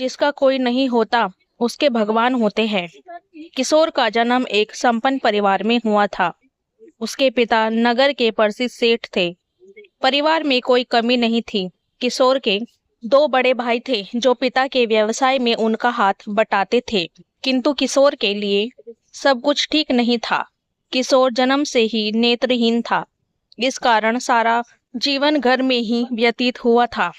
जिसका कोई नहीं होता उसके भगवान होते हैं। किशोर का जन्म एक संपन्न परिवार में हुआ था। उसके पिता नगर के प्रसिद्ध सेठ थे। परिवार में कोई कमी नहीं थी। किशोर के दो बड़े भाई थे जो पिता के व्यवसाय में उनका हाथ बटाते थे, किंतु किशोर के लिए सब कुछ ठीक नहीं था। किशोर जन्म से ही नेत्रहीन था। इस कारण सारा जीवन घर में ही व्यतीत हुआ था।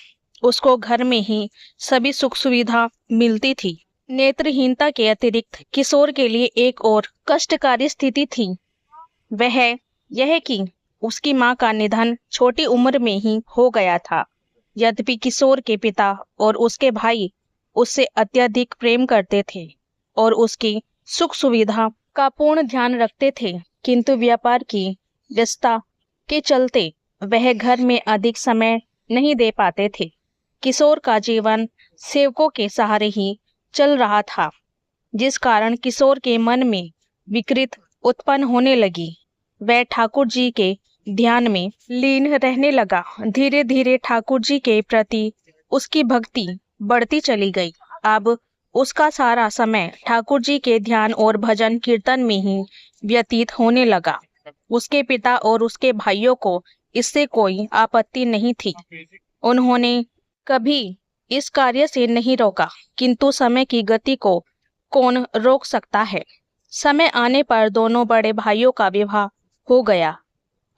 उसको घर में ही सभी सुख सुविधा मिलती थी। नेत्रहीनता के अतिरिक्त किशोर के लिए एक और कष्टकारी स्थिति थी। वह यह कि उसकी मां का निधन छोटी उम्र में ही हो गया था। यद्यपि किशोर के पिता और उसके भाई उससे अत्यधिक प्रेम करते थे और उसकी सुख सुविधा का पूर्ण ध्यान रखते थे, किंतु व्यापार की व्यस्तता के चलते वह घर में अधिक समय नहीं दे पाते थे। किशोर का जीवन सेवकों के सहारे ही चल रहा था, जिस कारण किशोर के मन में विकृत उत्पन्न होने लगी। वह ठाकुर जी के ध्यान में लीन रहने लगा। धीरे धीरे ठाकुर जी के प्रति उसकी भक्ति बढ़ती चली गई। अब उसका सारा समय ठाकुर जी के ध्यान और भजन कीर्तन में ही व्यतीत होने लगा। उसके पिता और उसके भाइयों को इससे कोई आपत्ति नहीं थी। उन्होंने कभी इस कार्य से नहीं रोका, किंतु समय की गति को कौन रोक सकता है। समय आने पर दोनों बड़े भाइयों का विवाह हो गया।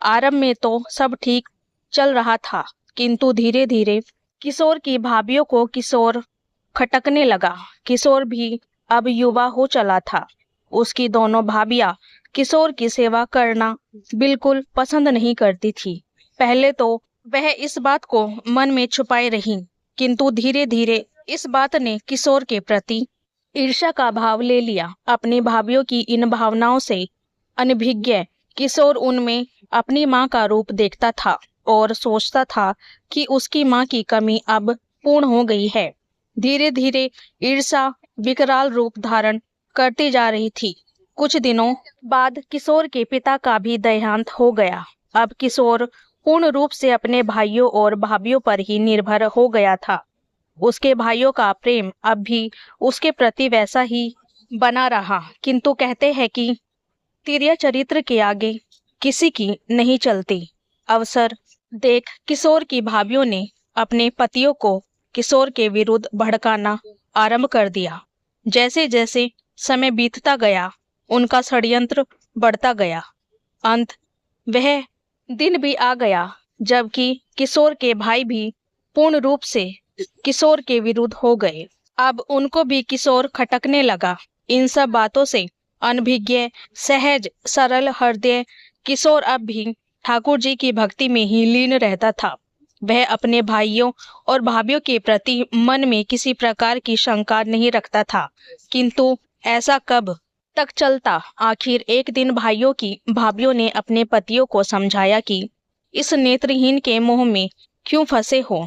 आरंभ में तो सब ठीक चल रहा था, किंतु धीरे धीरे किशोर की भाभीियों को किशोर खटकने लगा। किशोर भी अब युवा हो चला था। उसकी दोनों भाभियां किशोर की सेवा करना बिल्कुल पसंद नहीं करती थी। पहले तो वह इस बात को मन में छुपाए रही, किंतु धीरे धीरे इस बात ने किशोर के प्रति ईर्ष्या का भाव ले लिया। अपनी भाभीियों की इन भावनाओं से अनभिज्ञ किशोर उनमें अपनी मां का रूप देखता था और सोचता था कि उसकी मां की कमी अब पूर्ण हो गई है। धीरे धीरे ईर्ष्या विकराल रूप धारण करती जा रही थी। कुछ दिनों बाद किशोर के पिता का भी देहांत हो गया। अब किशोर पूर्ण रूप से अपने भाइयों और भाभीियों पर ही निर्भर हो गया था। उसके भाइयों का प्रेम अब भी उसके प्रति वैसा ही बना रहा, किंतु कहते हैं कि तिर्य चरित्र के आगे किसी की नहीं चलती। अवसर देख किशोर की भाभीियों ने अपने पतियों को किशोर के विरुद्ध भड़काना आरंभ कर दिया। जैसे जैसे समय बीतता गया, उनका षड्यंत्र बढ़ता गया। अंत वह दिन भी आ गया जबकि किशोर के भाई भी पूर्ण रूप से किशोर के विरुद्ध हो गए। अब उनको भी किशोर खटकने लगा। इन सब बातों से अनभिज्ञ, सहज, सरल हृदय किशोर अब भी ठाकुर जी की भक्ति में ही लीन रहता था। वह अपने भाइयों और भाभीियों के प्रति मन में किसी प्रकार की शंका नहीं रखता था, किंतु ऐसा कब तक चलता। आखिर एक दिन भाइयों की भाभीियों ने अपने पतियों को समझाया कि इस नेत्रहीन के मोह में क्यों फंसे हो,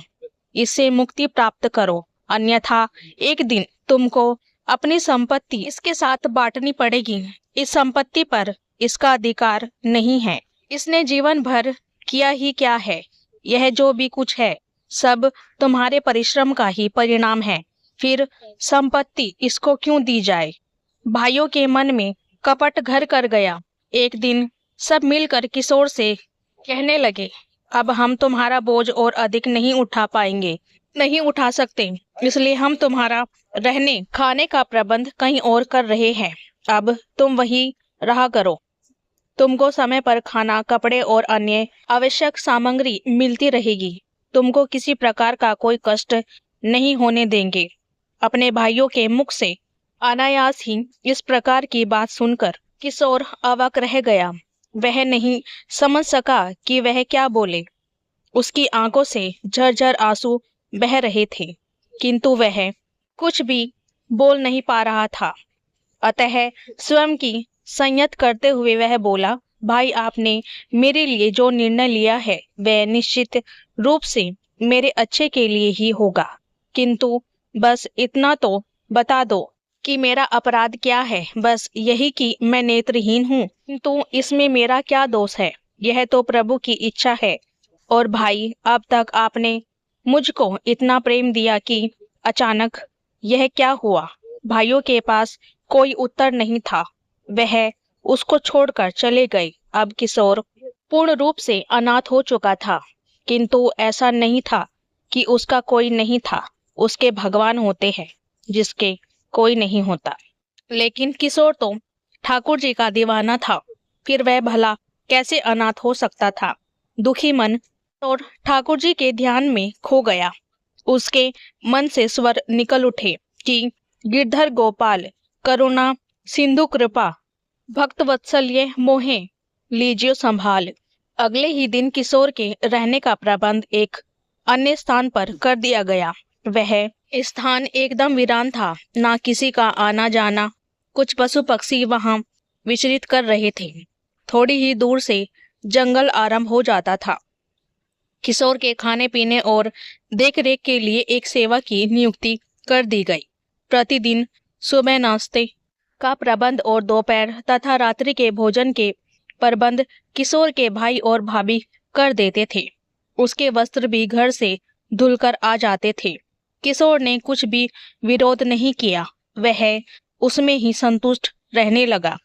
इससे मुक्ति प्राप्त करो, अन्यथा एक दिन तुमको अपनी संपत्ति इसके साथ बांटनी पड़ेगी। इस संपत्ति पर इसका अधिकार नहीं है। इसने जीवन भर किया ही क्या है। यह जो भी कुछ है सब तुम्हारे परिश्रम का ही परिणाम है। फिर संपत्ति इसको क्यों दी जाए। भाइयों के मन में कपट घर कर गया। एक दिन सब मिलकर किशोर से कहने लगे, अब हम तुम्हारा बोझ और अधिक नहीं उठा सकते, इसलिए हम तुम्हारा रहने खाने का प्रबंध कहीं और कर रहे हैं। अब तुम वही रहा करो। तुमको समय पर खाना, कपड़े और अन्य आवश्यक सामग्री मिलती रहेगी। तुमको किसी प्रकार का कोई कष्ट नहीं होने देंगे। अपने भाइयों के मुख से अनायास ही इस प्रकार की बात सुनकर किशोर अवाक रह गया। वह नहीं समझ सका कि वह क्या बोले। उसकी आंखों से झरझर आंसू बह रहे थे, किंतु वह कुछ भी बोल नहीं पा रहा था। अतः स्वयं की संयत करते हुए वह बोला, भाई, आपने मेरे लिए जो निर्णय लिया है वह निश्चित रूप से मेरे अच्छे के लिए ही होगा, किंतु बस इतना तो बता दो कि मेरा अपराध क्या है। बस यही कि मैं नेत्रहीन हूँ, किंतु इसमें मेरा क्या दोष है। यह तो प्रभु की इच्छा है। और भाई, अब तक आपने मुझको इतना प्रेम दिया कि अचानक यह क्या हुआ? भाइयों के पास कोई उत्तर नहीं था। वह उसको छोड़कर चले गए। अब किशोर पूर्ण रूप से अनाथ हो चुका था, किंतु ऐसा नहीं था कि उसका कोई नहीं था। उसके भगवान होते हैं जिसके कोई नहीं होता। लेकिन किशोर तो ठाकुर जी का दीवाना था, फिर वह भला कैसे अनाथ हो सकता था? दुखी मन और ठाकुर जी के ध्यान में खो गया। उसके मन से स्वर निकल उठे कि गिरधर गोपाल, करुणा सिंधु कृपा, भक्त वत्सल्य मोहे लीजियो संभाल। अगले ही दिन किशोर के रहने का प्रबंध एक अन्य स्थान पर कर दिया गया। वह स्थान एकदम वीरान था, ना किसी का आना जाना। कुछ पशु पक्षी वहां विचरित कर रहे थे। थोड़ी ही दूर से जंगल आरंभ हो जाता था। किशोर के खाने पीने और देखरेख के लिए एक सेवक की नियुक्ति कर दी गई। प्रतिदिन सुबह नाश्ते का प्रबंध और दोपहर तथा रात्रि के भोजन के प्रबंध किशोर के भाई और भाभी कर देते थे। उसके वस्त्र भी घर से धुलकर आ जाते थे। किशोर ने कुछ भी विरोध नहीं किया। वह उसमें ही संतुष्ट रहने लगा।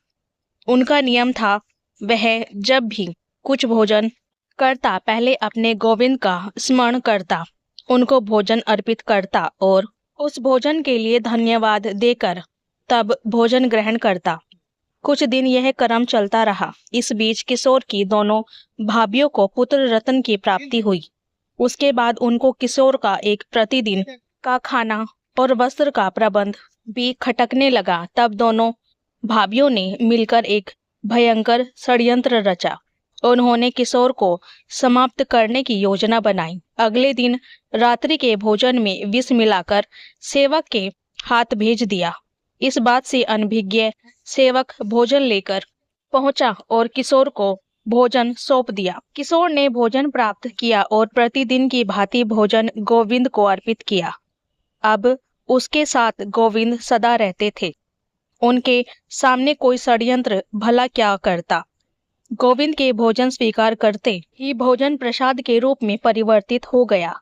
उनका नियम था, वह जब भी कुछ भोजन करता पहले अपने गोविंद का स्मरण करता, उनको भोजन अर्पित करता और उस भोजन के लिए धन्यवाद देकर तब भोजन ग्रहण करता। कुछ दिन यह क्रम चलता रहा। इस बीच किशोर की दोनों भाभीियों को पुत्र रत्न की प्राप्ति हुई। उसके बाद उनको किशोर का एक प्रतिदिन का खाना और वस्त्र का प्रबंध भी खटकने लगा। तब दोनों भाभीियों ने मिलकर एक भयंकर षड्यंत्र रचा। उन्होंने किशोर को समाप्त करने की योजना बनाई। अगले दिन रात्रि के भोजन में विष मिलाकर सेवक के हाथ भेज दिया। इस बात से अनभिज्ञ सेवक भोजन लेकर पहुंचा और किशोर को भोजन सौंप दिया। किशोर ने भोजन प्राप्त किया और प्रतिदिन की भांति भोजन गोविंद को अर्पित किया। अब उसके साथ गोविंद सदा रहते थे। उनके सामने कोई षड्यंत्र भला क्या करता। गोविंद के भोजन स्वीकार करते ही भोजन प्रसाद के रूप में परिवर्तित हो गया।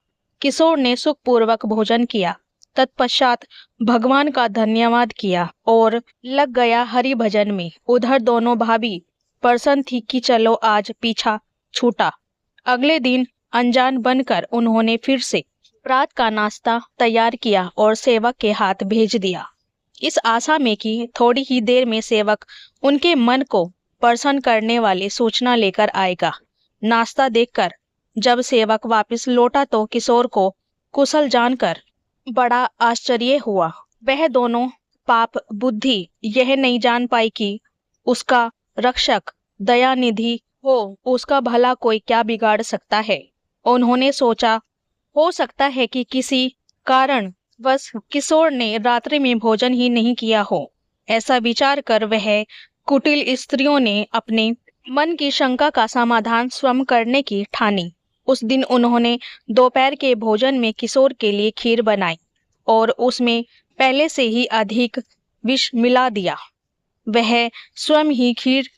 किशोर ने सुखपूर्वक भोजन किया, तत्पश्चात भगवान का धन्यवाद किया और लग गया हरि भजन में। उधर दोनों भाभी प्रसन्न थी कि चलो आज पीछा छूटा। अगले दिन अनजान बनकर उन्होंने फिर से प्रात का नाश्ता तैयार किया और सेवक के हाथ भेज दिया, इस आशा में कि थोड़ी ही देर में सेवक उनके मन को प्रसन्न करने वाली सूचना लेकर आएगा। नाश्ता देखकर जब सेवक वापस लौटा तो किशोर को कुशल जानकर बड़ा आश्चर्य हुआ। वह दोनों पाप बुद्धि यह नहीं जान पाई कि उसका रक्षक दयानिधि हो, उसका भला कोई क्या बिगाड़ सकता है। उन्होंने सोचा, हो सकता है कि किसी कारण बस किशोर ने रात्रि में भोजन ही नहीं किया हो। ऐसा विचार कर वह कुटिल स्त्रियों ने अपने मन की शंका का समाधान स्वयं करने की ठानी। उस दिन उन्होंने दोपहर के भोजन में किशोर के लिए खीर बनाई और उसमें पहले से ही अधिक विष मिला दिया। वह स्वयं ही खीर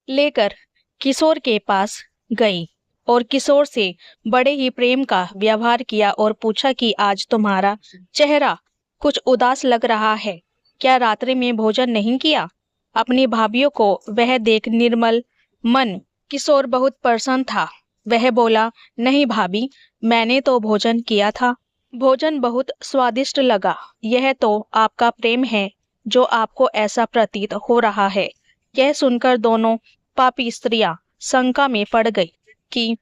लेकर किशोर के पास गई और किशोर से बड़े ही प्रेम का व्यवहार किया और पूछा कि आज तुम्हारा चेहरा कुछ उदास लग रहा है, क्या रात्रि में भोजन नहीं किया? अपनी भाभीियों को वह देख निर्मल मन किशोर बहुत प्रसन्न था। वह बोला, नहीं भाभी, मैंने तो भोजन किया था। भोजन बहुत स्वादिष्ट लगा। यह तो आपका प्रेम है जो आपको ऐसा प्रतीत हो रहा है। यह सुनकर दोनों पापी स्त्रियां शंका में पड़ गई कि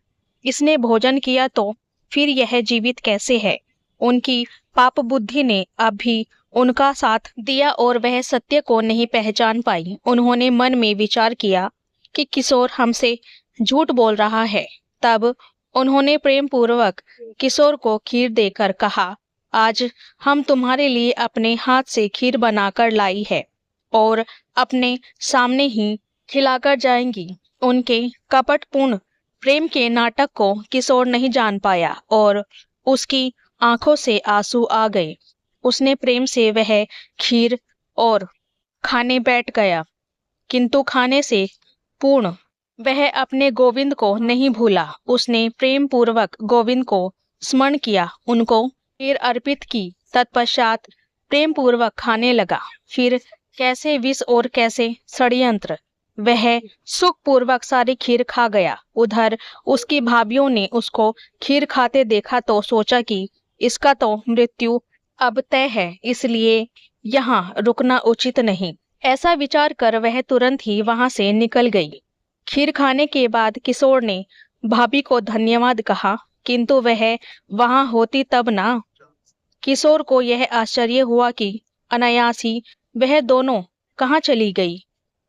इसने भोजन किया तो फिर यह जीवित कैसे है। उनकी पाप बुद्धि ने अब भी उनका साथ दिया और वह सत्य को नहीं पहचान पाई। उन्होंने मन में विचार किया कि किशोर हमसे झूठ बोल रहा है। तब उन्होंने प्रेम पूर्वक किशोर को खीर देकर कहा, आज हम तुम्हारे लिए अपने हाथ से खीर बनाकर लाई है और अपने सामने ही खिलाकर जाएंगी। उनके कपटपूर्ण प्रेम के नाटक को किशोर नहीं जान पाया और उसकी आंखों से आंसू आ गए। उसने प्रेम से वह खीर और खाने बैठ गया, किंतु खाने से पूर्ण वह अपने गोविंद को नहीं भूला। उसने प्रेम पूर्वक गोविंद को स्मरण किया, उनको खीर अर्पित की। तत्पश्चात प्रेम पूर्वक खाने लगा। फिर कैसे विष और कैसे षड्यंत्र, वह सुख पूर्वक सारी खीर खा गया। उधर उसकी भाभियों ने उसको खीर खाते देखा तो सोचा कि इसका तो मृत्यु अब तय है, इसलिए यहाँ रुकना उचित नहीं। ऐसा विचार कर वह तुरंत ही वहां से निकल गई। खीर खाने के बाद किशोर ने भाभी को धन्यवाद कहा, किंतु वह वहां होती तब ना। किशोर को यह आश्चर्य हुआ कि अनायास ही वह दोनों कहाँ चली गई।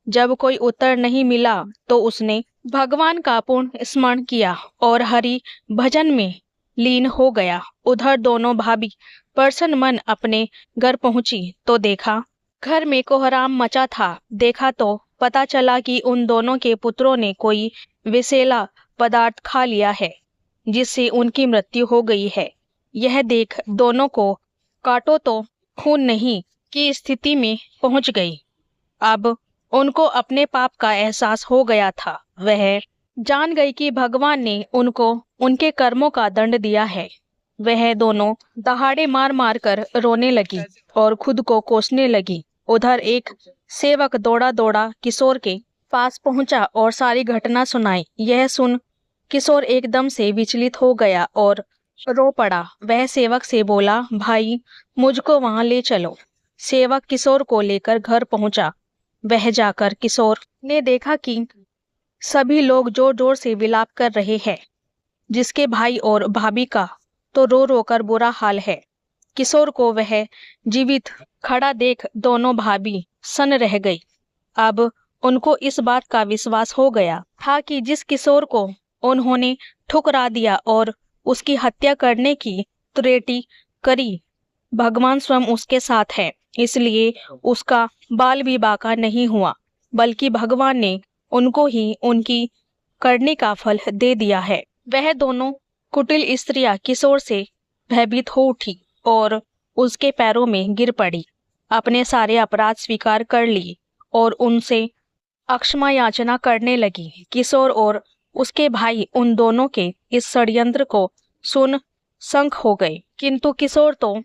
जब कोई उत्तर नहीं मिला तो उसने भगवान का पूर्ण स्मरण किया और हरि भजन में लीन हो गया। उधर दोनों भाभी प्रसन्न मन अपने घर पहुंची तो देखा घर में कोहराम मचा था। देखा तो पता चला कि उन दोनों के पुत्रों ने कोई विषैला पदार्थ खा लिया है, जिससे उनकी मृत्यु हो गई है। यह देख दोनों को काटो तो खून नहीं की स्थिति में पहुंच गई। अब उनको अपने पाप का एहसास हो गया था। वह जान गई कि भगवान ने उनको उनके कर्मों का दंड दिया है। वह दोनों दहाड़े मार मार कर रोने लगी और खुद को कोसने लगी। उधर एक सेवक दौड़ा दौड़ा किशोर के पास पहुंचा और सारी घटना सुनाई। यह सुन किशोर एकदम से विचलित हो गया और रो पड़ा। वह सेवक से बोला, भाई मुझको वहां ले चलो। सेवक किशोर को लेकर घर पहुंचा। वह जाकर किशोर ने देखा कि सभी लोग जोर जोर से विलाप कर रहे हैं। जिसके भाई और भाभी का तो रो रो कर बुरा हाल है। किशोर को वह जीवित खड़ा देख दोनों भाभी सन्न रह गई। अब उनको इस बात का विश्वास हो गया था कि जिस किशोर को उन्होंने ठुकरा दिया और उसकी हत्या करने की त्रुटि करी, भगवान स्वयं उसके साथ है, इसलिए उसका बाल भी बाका नहीं हुआ, बल्कि भगवान ने उनको ही उनकी करने का फल दे दिया है। वह दोनों कुटिल स्त्रियां किशोर से भयभीत हो उठी और उसके पैरों में गिर पड़ी। अपने सारे अपराध स्वीकार कर लिए और उनसे अक्षमा याचना करने लगी। किशोर और उसके भाई उन दोनों के इस षड्यंत्र को सुन शंख हो गए, किंतु किशोर तो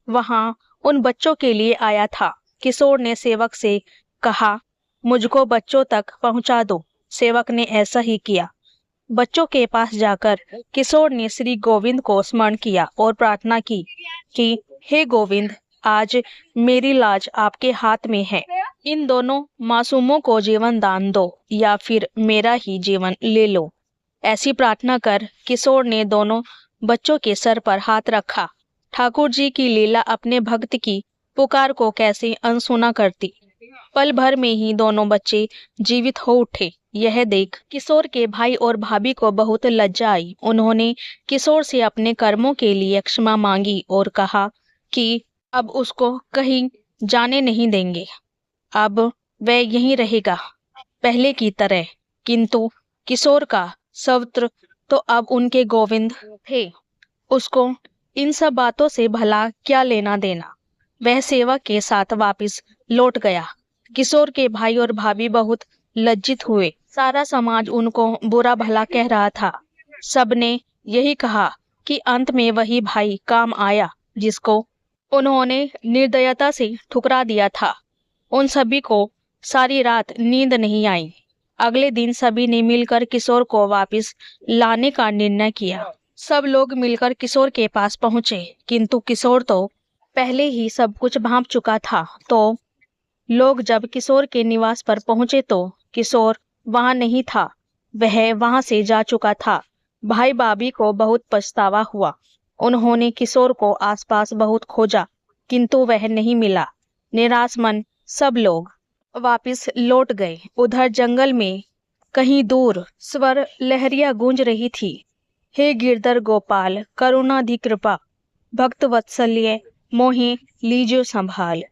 वहां उन बच्चों के लिए आया था। किशोर ने सेवक से कहा, मुझको बच्चों तक पहुंचा दो। सेवक ने ऐसा ही किया। बच्चों के पास जाकर किशोर ने श्री गोविंद को स्मरण किया और प्रार्थना की कि हे गोविंद, आज मेरी लाज आपके हाथ में है। इन दोनों मासूमों को जीवन दान दो या फिर मेरा ही जीवन ले लो। ऐसी प्रार्थना कर किशोर ने दोनों बच्चों के सर पर हाथ रखा। ठाकुर जी की लीला अपने भक्त की पुकार को कैसे अनसुना करती। पल भर में ही दोनों बच्चे जीवित हो उठे। यह देख किशोर के भाई और भाभी को बहुत लज्जा आई। उन्होंने किशोर से अपने कर्मों के लिए क्षमा मांगी और कहा कि अब उसको कहीं जाने नहीं देंगे। अब वह यहीं रहेगा पहले की तरह। किंतु किशोर का सवत्र तो अब उनके गोविंद थे। उसको इन सब बातों से भला क्या लेना देना। वह सेवक के साथ वापस लौट गया। किशोर के भाई और भाभी बहुत लज्जित हुए। सारा समाज उनको बुरा भला कह रहा था। सबने यही कहा कि अंत में वही भाई काम आया जिसको उन्होंने निर्दयता से ठुकरा दिया था। उन सभी को सारी रात नींद नहीं आई। अगले दिन सभी ने मिलकर किशोर को वापस लाने का निर्णय किया। सब लोग मिलकर किशोर के पास पहुंचे, किंतु किशोर तो पहले ही सब कुछ भांप चुका था। तो लोग जब किशोर के निवास पर पहुंचे तो किशोर वहां नहीं था। वह वहां से जा चुका था। भाई भाभी को बहुत पछतावा हुआ। उन्होंने किशोर को आसपास बहुत खोजा, किंतु वह नहीं मिला। निराश मन सब लोग वापस लौट गए। उधर जंगल में कहीं दूर स्वर लहरिया गूंज रही थी। हे गिरधर गोपाल, करुणाधि कृपा, भक्त वत्सल्य मोहि लीजो संभाल।